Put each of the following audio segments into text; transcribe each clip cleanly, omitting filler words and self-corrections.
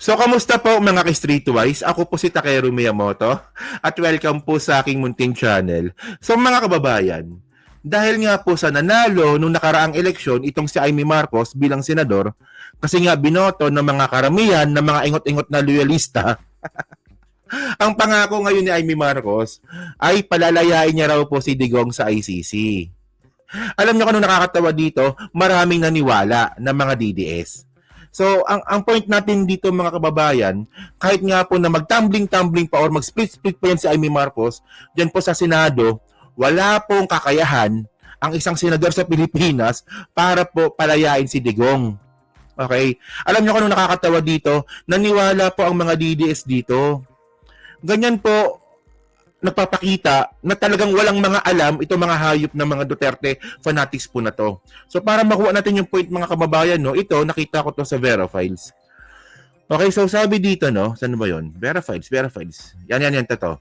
So, kamusta po mga ka-Streetwise? Ako po si Takeru Miyamoto at welcome po sa aking munting channel. So, mga kababayan, dahil nga po sa nanalo nung nakaraang eleksyon itong si Amy Marcos bilang senador, kasi nga binoto ng mga karamihan ng mga ingot-ingot na loyalista, ang pangako ngayon ni Amy Marcos ay palalayain niya raw po si Digong sa ICC. Alam niyo kung ano nakakatawa dito? Maraming naniwala ng mga DDS. So, ang point natin dito mga kababayan, kahit nga po na mag-tumbling-tumbling pa or mag-split-split pa yan si Amy Marcos, dyan po sa Senado, wala pong kakayahan ang isang senador sa Pilipinas para po palayain si Digong. Okay? Alam niyo kung ano nakakatawa dito? Naniwala po ang mga DDS dito. Ganyan po, nagpapakita na talagang walang mga alam itong mga hayop ng mga Duterte fanatics po na to. So para makuha natin yung point mga kababayan, no, ito nakita ko to sa Vera Files. Okay, so sabi dito, no, saan ba yun? Vera Files. Yan, to.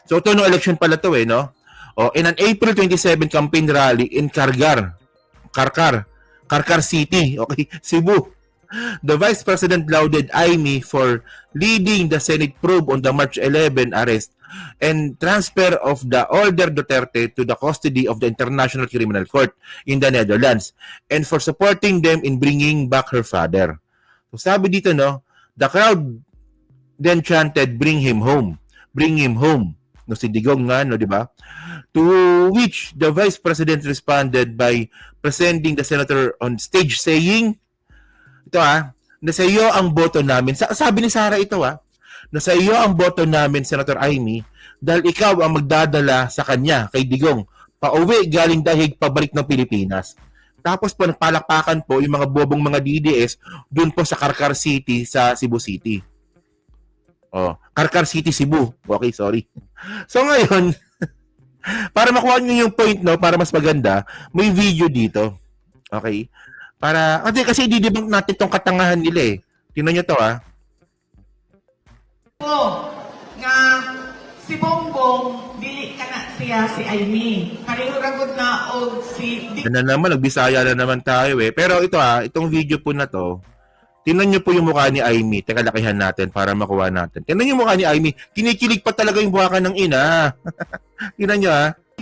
So ito no election pala to no. Oh, in an April 27 campaign rally in Karkar City, okay, Cebu. The Vice President lauded Amy for leading the Senate probe on the March 11 arrest and transfer of the older Duterte to the custody of the International Criminal Court in the Netherlands and for supporting them in bringing back her father. So sabi dito, no, the crowd then chanted, bring him home. No, si Digong nga, no, di ba? To which the Vice President responded by presenting the senator on stage saying, ito na sa iyo ang boto namin. Sabi ni Sara ito na sa iyo ang boto namin, Senator Amy, dahil ikaw ang magdadala sa kanya, kay Digong, pauwi galing dahig pabalik ng Pilipinas. Tapos po, nagpalakpakan po yung mga bobong mga DDS dun po sa Karkar City sa Cebu City. Oh, Karkar City, Cebu. Okay, sorry. So ngayon, para makuha niyo yung point, no, para mas maganda, may video dito. Okay? Para, kasi didibang natin tong katangahan nila Tingnan nyo to nga si Bongbong dili ka na siya si Amy. Pareho ragod na og si naman, nagbisaya na naman tayo Pero ito itong video po na to, tingnan nyo po yung mukha ni Amy. Teka, lakihan natin para makuha natin. Tingnan nyo yung mukha ni Amy. Kinikilig pa talaga yung buhakan ng ina. Tingnan nyo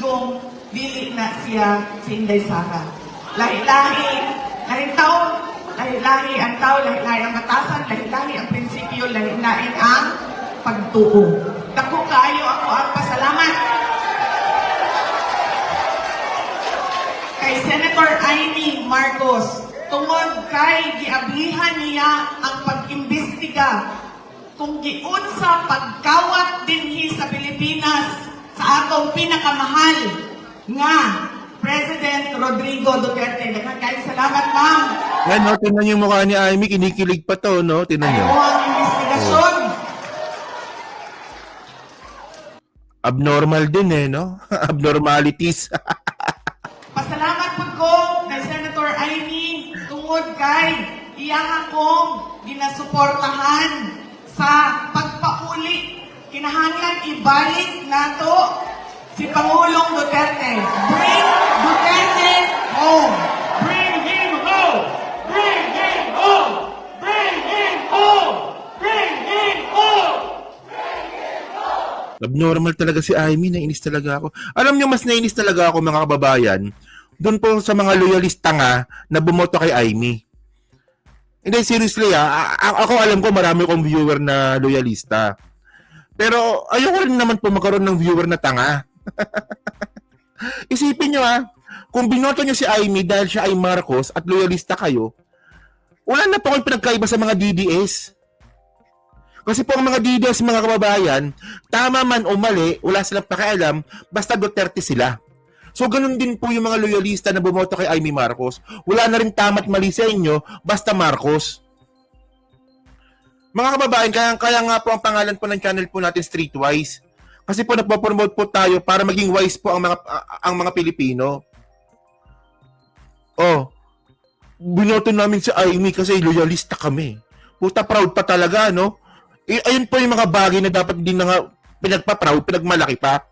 Bongbong dili na siya si Inday Sara. Lahi-lahi ang tao, lahi-lahi ang batasan, lahi-lahi ang prinsipyo, lahi-lahi ang pagtuo. Dako kaayo ako ang pasalamat kay Senator Amy Marcos tungod kay giablihan niya ang pag-imbestiga kung giunsa pagkawat dinhi sa Pilipinas sa atong pinakamahal nga President Rodrigo Duterte. Daghang salamat, ma'am. Yan, no, tingnan niyo yung mukha ni Amy, kinikilig pa to, no? Tingnan niyo. Ano ang investigasyon? Abnormal din no? Abnormalities. Pasalamat po ko kay Senator Amy tungod kay iyaha kong ginasuportahan sa pagpauli. Kinahanglan ibalik nato si Pangulong Duterte. Bring Duterte home! Bring him home! Bring him home! Bring him home! Bring him home! Abnormal talaga si Amy, nainis talaga ako. Alam niyo, mas nainis talaga ako mga kababayan, doon po sa mga loyalista nga na bumoto kay Amy. Hindi, seriously ako alam ko marami kong viewer na loyalista. Pero ayoko rin naman po magkaroon ng viewer na tanga. Isipin nyo kung binoto nyo si Amy dahil siya ay Marcos at loyalista kayo, wala na po kayong pinagkaiba sa mga DDS. Kasi po ang mga DDS, mga kababayan, tama man o mali, wala silang pakialam, basta Duterte sila. So ganun din po yung mga loyalista na bumoto kay Amy Marcos. Wala na rin tama't mali sa inyo, basta Marcos. Mga kababayan, kaya nga po ang pangalan po ng channel po natin Streetwise. Kasi po nagpo-promote po tayo para maging wise po ang mga Pilipino. Binoto namin si Amy kasi loyalista kami. Puta, proud pa talaga, no? Ayun po yung mga bagay na dapat din na nga pinagpa-proud, pinagmalaki pa.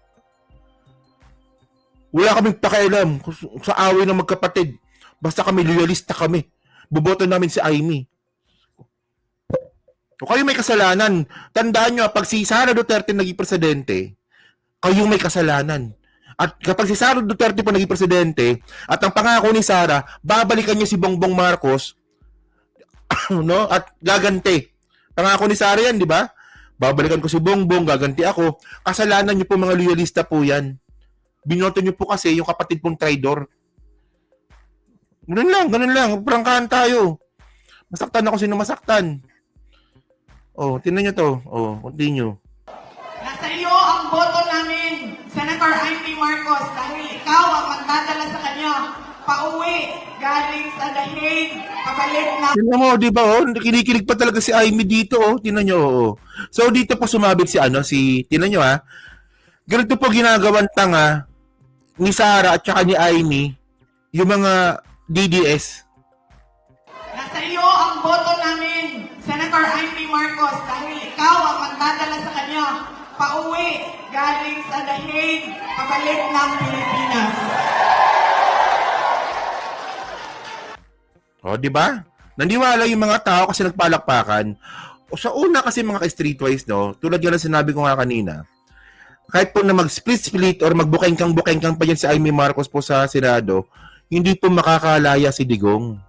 Wala kaming pakialam sa away ng magkapatid. Basta kami loyalista kami. Boboto namin si Amy. O kayo may kasalanan. Tandaan nyo, pag si Sara Duterte naging presidente, kayo may kasalanan. At kapag si Sara Duterte po naging presidente, at ang pangako ni Sara, babalikan niya si Bongbong Marcos, no? At gaganti. Pangako ni Sara yan, di ba? Babalikan ko si Bongbong, gaganti ako. Kasalanan niyo po mga loyalista po yan. Binoto niyo po kasi yung kapatid pong traidor. Ganun lang. Prangkahan tayo. Masaktan ako sino masaktan. Oh, tingnan nyo to. Oh, continue. Nasa iyo ang boto namin, Senator Amy Marcos, dahil ikaw ang magdadala sa kanya pauwi galing sa The Hague, pabalik na. Tingnan mo, di ba? Oh, kinikilig pa talaga si Amy dito. Oh, tingnan nyo. Oh. So, dito pa sumabit tingnan nyo ha. Ganito po ginagawan tanga ni Sara at saka ni Amy, yung mga DDS. Nasa iyo ang boto namin, Senator Amy Marcos, dahil ikaw ang magdadala sa kanya pauwi galing sa The Hague, pabalik ng Pilipinas. O, di ba? Nandiwala yung mga tao kasi nagpalakpakan. O sa una kasi mga ka-streetwise, no, tulad yan ang sinabi ko nga kanina, kahit po na mag-split-split or magbukeng-kang pa yan si Amy Marcos po sa Senado, hindi po makakalaya si Digong.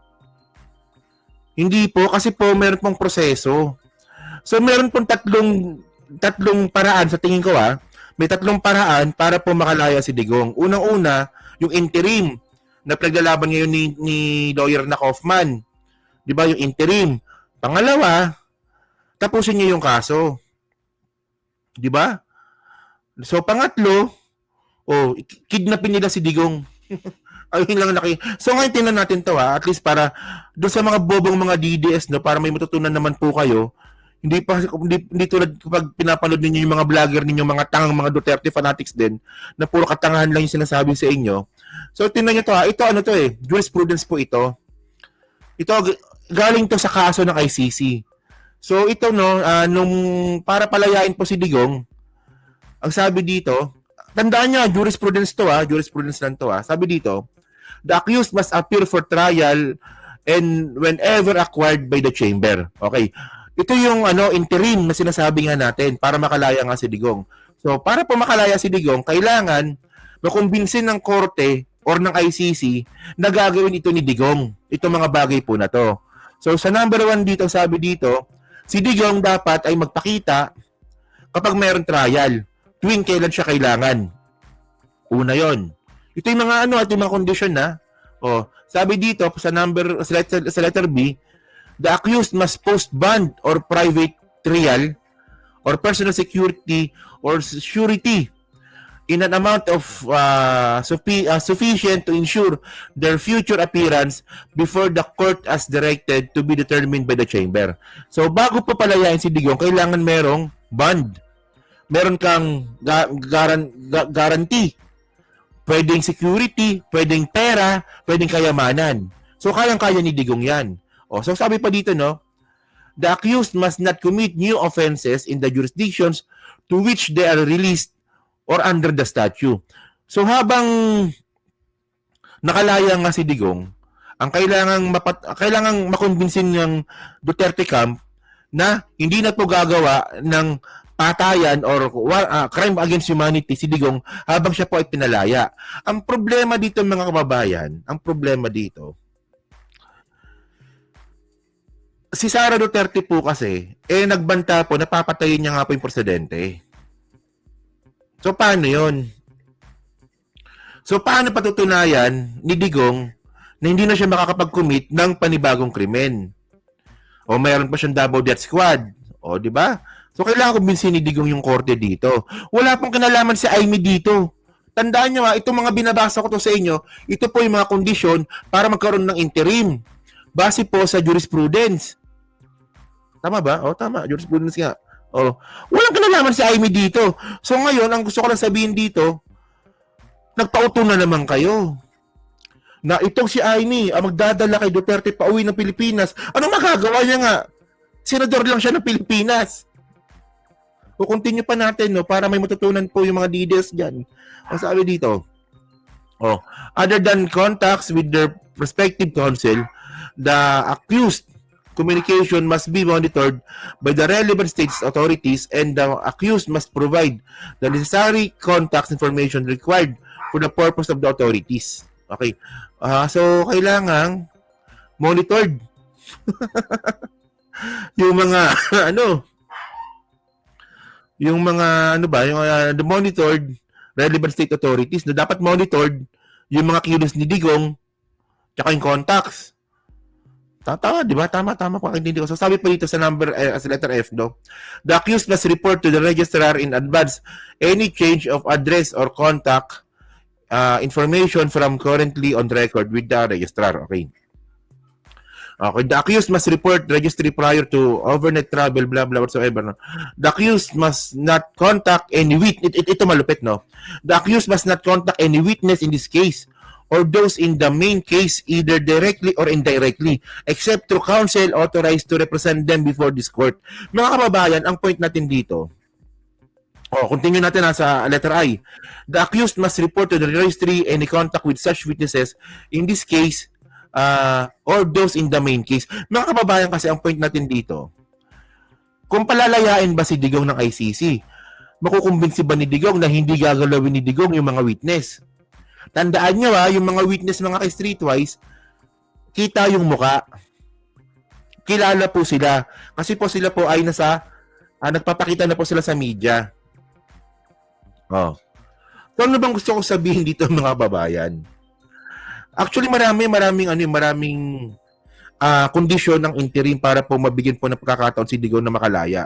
Hindi po, kasi po meron pong proseso. So meron pong tatlong paraan sa tingin ko may tatlong paraan para po makalaya si Digong. Unang-una, yung interim na pinaglalaban ngayon ni lawyer na Kaufman. 'Di ba yung interim? Pangalawa, tapusin niyo yung kaso. 'Di ba? So pangatlo, kidnapin nila si Digong. Ayun lang So ngayon tingnan natin 'to at least para doon sa mga bobong mga DDS no, para may matutunan naman po kayo. Hindi tulad kapag pinapanood niyo yung mga vlogger ninyo, mga tangang mga Duterte fanatics din, na puro katangahan lang yung sinasabi sa inyo. So tingnan niyo 'to Ito ano to jurisprudence po ito. Ito galing to sa kaso ng ICC. So ito no, nung para palayain po si Digong, ang sabi dito, tandaan niyo, jurisprudence to jurisprudence lang to Sabi dito, the accused must appear for trial and whenever acquired by the chamber. Okay. Ito yung interim na sinasabi nga natin para makalaya nga si Digong. So, para po makalaya si Digong, kailangan makumbinsin ng korte or ng ICC na gagawin ito ni Digong. Ito mga bagay po na to. So, sa number 1 dito, sabi dito, si Digong dapat ay magpakita kapag mayroong trial. Tuwing kailan siya kailangan. Una yon. Ito yung mga ito yung mga condition sabi dito sa letter B, the accused must post bond or private trial or personal security or surety in an amount of sufficient to ensure their future appearance before the court as directed to be determined by the chamber. So bago pa palayain si Digong, kailangan merong bond. Meron kang guarantee. Pwedeng security, pwedeng pera, pwedeng kayamanan. So kayang-kaya ni Digong yan. So sabi pa dito the accused must not commit new offenses in the jurisdictions to which they are released or under the statute. So habang nakalaya nga si Digong, ang kailangang makumbinsin ng Duterte camp na hindi na po gagawa ng patayan or crime against humanity si Digong habang siya po ay pinalaya. Ang problema dito mga kababayan, si Sara Duterte po kasi, nagbanta po, napapatayin niya nga po yung presidente. So, paano yun? So, paano patutunayan ni Digong na hindi na siya makakapag-commit ng panibagong krimen? O mayroon pa siyang double death squad. O, di ba? So, kailangan kumbinsin ni Digong yung korte dito. Wala pong kinalaman si Amy dito. Tandaan nyo itong mga binabasa ko to sa inyo, ito po yung mga kondisyon para magkaroon ng interim. Base po sa jurisprudence. Tama ba? Tama. Jurisprudence nga. Walang kinalaman si Amy dito. So, ngayon, ang gusto ko lang sabihin dito, nagpauto na naman kayo. Na itong si Amy, magdadala kay Duterte pa uwi ng Pilipinas. Ano magagawa niya nga? Senador lang siya ng Pilipinas. Continue pa natin para may matutunan po yung mga DDS dyan. Ang sabi dito, other than contacts with their respective counsel, the accused communication must be monitored by the relevant state authorities and the accused must provide the necessary contact information required for the purpose of the authorities. Okay. So, kailangan monitored yung mga the monitored relevant state authorities na dapat monitored yung mga kilos ni Digong tsaka yung contacts. Tama, di ba? Tama po ang hindi ko. So, sabi pa dito sa number, sa letter F, no? The accused must report to the registrar in advance any change of address or contact information from currently on record with the registrar. Okay. Okay. The accused must report registry prior to overnight travel, blah, blah, whatsoever. No? The accused must not contact any witness. Ito malupit, no? The accused must not contact any witness in this case or those in the main case either directly or indirectly except through counsel authorized to represent them before this court. Mga kababayan, ang point natin dito, continue natin sa letter I. The accused must report to the registry any contact with such witnesses in this case or those in the main case. Mga kababayan, kasi ang point natin dito, kung palalayain ba si Digong ng ICC, makukumbinsi ba ni Digong na hindi gagalawin ni Digong yung mga witness? Tandaan nyo yung mga witness, mga ka-streetwise, kita yung muka. Kilala po sila. Kasi po sila po ay nagpapakita na po sila sa media. So ano bang gusto ko sabihin dito, mga babayan? Actually, maraming kondisyon ng interim para po mabigyan po ng pagkakataon si Digong na makalaya.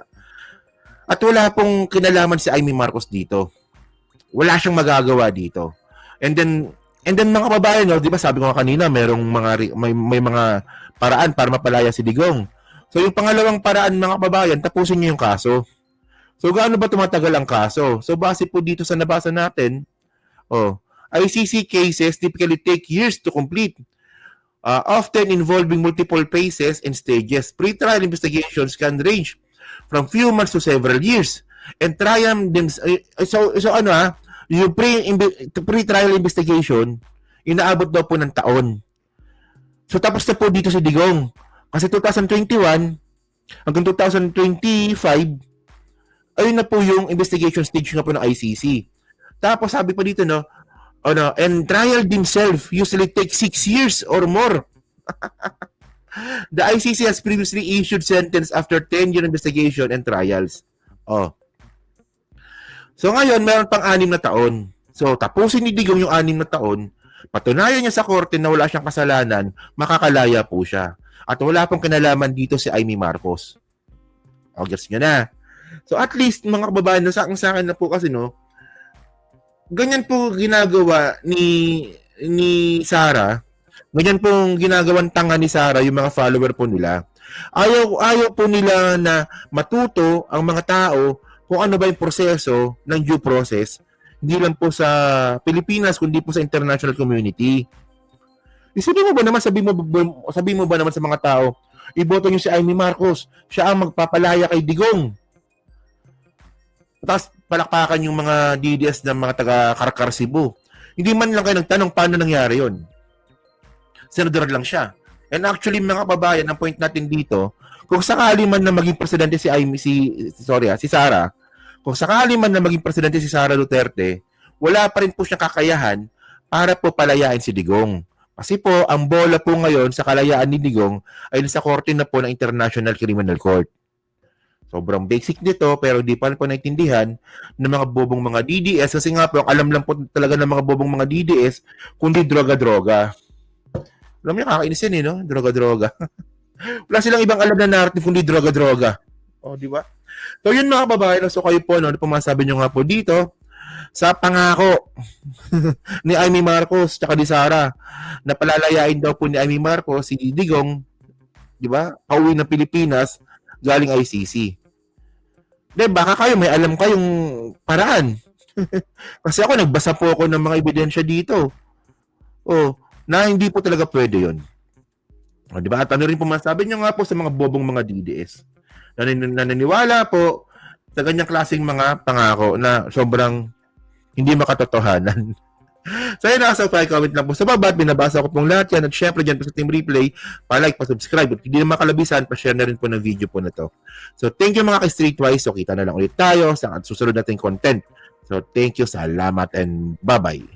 At wala pong kinalaman si Amy Marcos dito. Wala siyang magagawa dito. And then mga kababayan, no, 'di ba sabi ko kanina, may mga paraan para mapalaya si Digong. So yung pangalawang paraan, mga kababayan, tapusin niyo yung kaso. So gaano ba tumatagal ang kaso? So base po dito sa nabasa natin, ICC cases typically take years to complete. Often involving multiple phases and stages. Pre-trial investigations can range from few months to several years. And trial yung pre-trial investigation, inaabot daw po ng taon. So tapos na po dito si Digong. Kasi 2021 hanggang 2025, ayun na po yung investigation stage nga po ng ICC. Tapos sabi pa dito, and trial themselves usually take 6 years or more. The ICC has previously issued sentence after 10-year investigation and trials. So ngayon, meron pang 6 na taon. So tapusin ni Digong yung 6 na taon, patunayan niya sa korte na wala siyang kasalanan, makakalaya po siya. At wala pong kinalaman dito si Amy Marcos. Gets nyo na. So at least, mga kababayan, sa akin na po kasi, ganyan po ginagawa ni Sara. Ganyan pong ginagawang tanga ni Sara yung mga follower po nila. Ayaw po nila na matuto ang mga tao kung ano ba yung proseso ng due process, hindi lang po sa Pilipinas, kundi po sa international community. Sabi mo ba naman sa mga tao, iboto niyo si Amy Marcos, siya ang magpapalaya kay Digong. Tapos palakpakan yung mga DDS ng mga taga-Karkar Cebu. Hindi man lang kayo nagtanong paano nangyari yon. Senador lang siya. And actually, mga kababayan, ang point natin dito, kung sakali man na maging presidente si Sara, kung sakali man na maging presidente si Sara Duterte, wala pa rin po siyang kakayahan para po palayain si Digong. Kasi po, ang bola po ngayon sa kalayaan ni Digong ay nasa korte na po ng International Criminal Court. Sobrang basic nito, pero di pa rin po naintindihan ng mga bobong mga DDS. Kasi nga po, ang alam lang po talaga ng mga bobong mga DDS, kundi droga-droga. Alam niyo, kakainis yan no? Droga-droga. Wala silang ibang alam na narrative kundi droga-droga. Di ba? So yun, mga kababayan, so kayo po, ano po masabi nyo nga po dito, sa pangako ni Amy Marcos tsaka ni Sara, na palalayain daw po ni Amy Marcos si Digong, di ba? Pauwi ng Pilipinas galing ICC. Baka kayo may alam kayong paraan. Kasi ako, nagbasa po ako ng mga ebidensya dito. Na hindi po talaga pwede yun. Di ba? At ano rin po masabi nyo nga po sa mga bobong mga DDS. Naniniwala po sa ganyang klaseng mga pangako na sobrang hindi makatotohanan. So yun, nasa comment lang po sa baba at binabasa ko pong lahat yan. At syempre dyan po sa Team Replay, pa-like, pa-subscribe. At hindi na makalabisan, pa-share na rin po ng video po na to. So thank you mga ka-Streetwise. So kita na lang ulit tayo sa susunod nating content. So thank you, salamat, and bye-bye.